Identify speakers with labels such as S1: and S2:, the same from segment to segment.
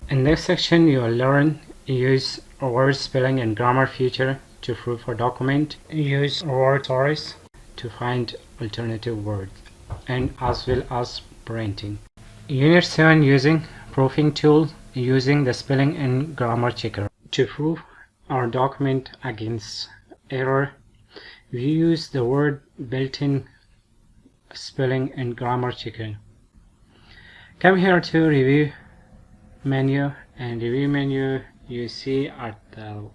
S1: In this section, you will learn use word spelling and grammar feature to proof a document, use word thesaurus to find alternative words, and as well as printing. Unit 7, using proofing tool, using the spelling and grammar checker. To prove our document against error, we use the word built-in spelling and grammar checker. Come here to review menu, and review menu you see at the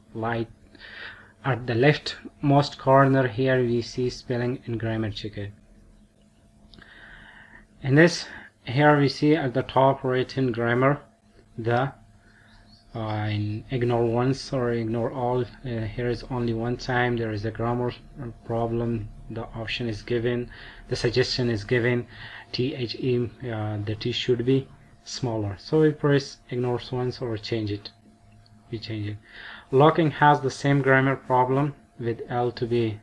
S1: leftmost corner here we see spelling and grammar checker. In this, here we see at the top written grammar, the ignore once or ignore all. Here is only one time there is a grammar problem, the option is given, the suggestion is given, the T should be smaller, so we press ignore once or change it. We change it. Locking has the same grammar problem with L to be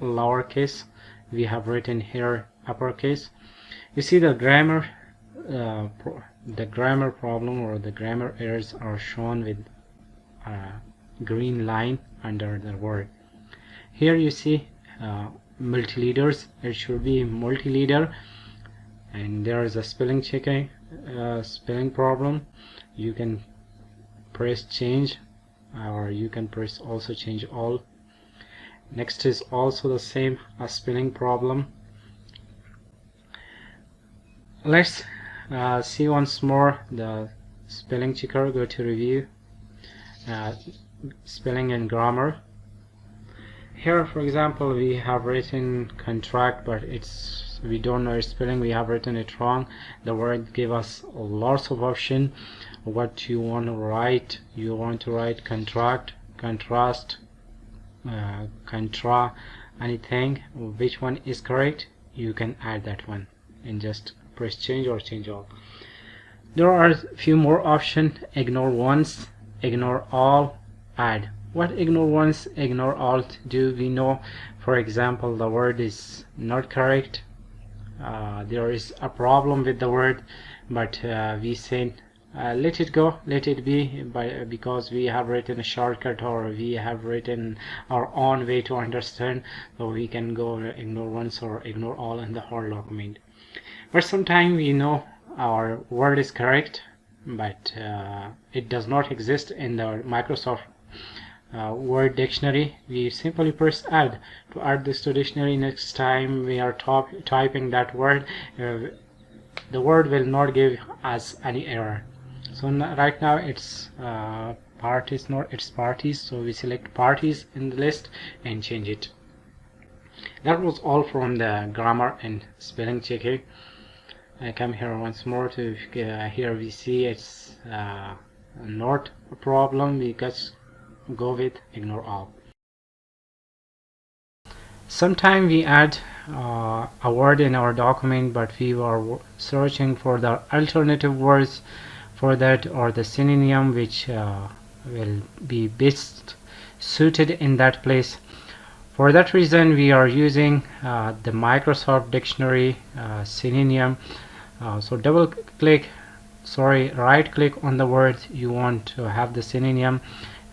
S1: lowercase. We have written here uppercase. You see the grammar problem or the grammar errors are shown with a green line under the word. Here you see multi-leaders, it should be multi-leader, and there is a spelling checking spelling problem. You can press change, or you can press also change all. Next is also the same a spelling problem. Let's see once more the spelling checker. Go to review, spelling and grammar. Here, for example, we have written contract, but we don't know its spelling. We have written it wrong. The word give us lots of option what you want to write. You want to write contract, contrast, contra, anything. Which one is correct? You can add that one and just press change or change all. There are a few more options: ignore once, ignore all, add. What ignore once, ignore all do? We know, for example, the word is not correct, there is a problem with the word, but we say let it go, let it be, because we have written a shortcut, or we have written our own way to understand, so we can go ignore once or ignore all in the whole document. But sometimes we know our word is correct, but it does not exist in the Microsoft word dictionary. We simply press add to add this to dictionary. Next time we are typing that word, the word will not give us any error. So right now it's parties, not its parties, so we select parties in the list and change it. That was all from the grammar and spelling checking. I come here once more to here we see it's not a problem, because go with ignore all. Sometimes we add a word in our document, but we are searching for the alternative words for that, or the synonym which will be best suited in that place. For that reason we are using the Microsoft dictionary synonym. So right click on the word you want to have the synonym.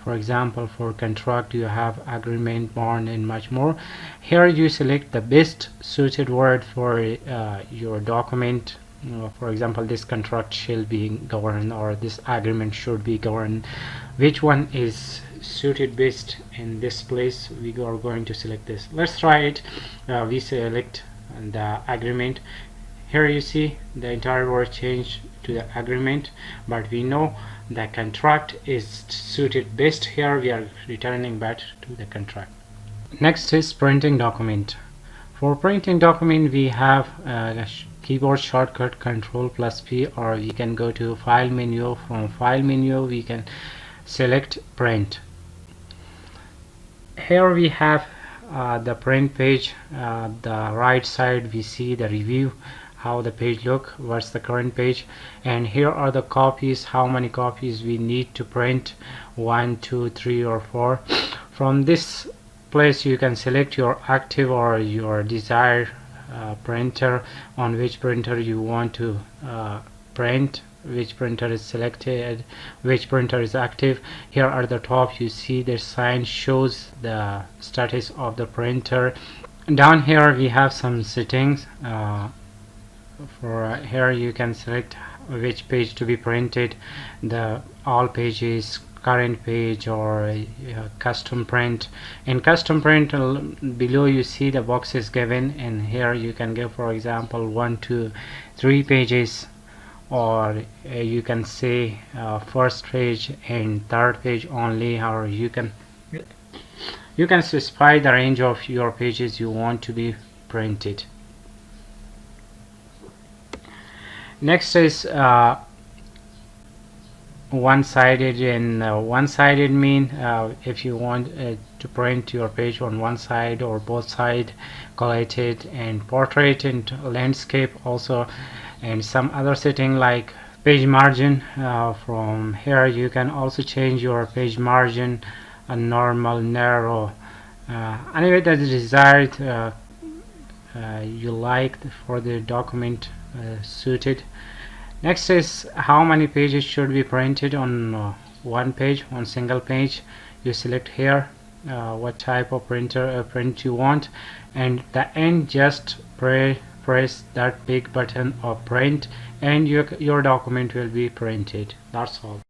S1: For example, for contract you have agreement, bond, and much more. Here you select the best suited word for your document. For example, this contract shall be governed, or this agreement should be governed. Which one is suited best in this place? We are going to select this. Let's try it. We select the agreement. Here you see the entire word changed to the agreement, but we know the contract is suited best. Here we are returning back to the contract. Next is printing document. For printing document we have a keyboard shortcut Ctrl+P, or we can go to file menu. From file menu we can select print. Here we have the print page. The right side we see the review, how the page look, what's the current page, and here are the copies, how many copies we need to print, 1, 2, 3 or 4. From this place you can select your active or your desired printer, on which printer you want to print, which printer is selected, which printer is active. Here at the top you see the sign shows the status of the printer. Down here we have some settings. For here you can select which page to be printed, the all pages, current page, or custom print. In custom print, below you see the boxes given, and here you can give, for example, 1 2 3 pages, or you can say first page and third page only, or you can specify the range of your pages you want to be printed. Next is one-sided. And one-sided mean if you want to print your page on one side or both side, collated, and portrait and landscape also, and some other setting like page margin. From here you can also change your page margin, a normal, narrow, anyway that is desired you like for the document suited. Next is how many pages should be printed on one page, on single page. You select here what type of print you want, and the end just press that big button of print, and your document will be printed. That's all.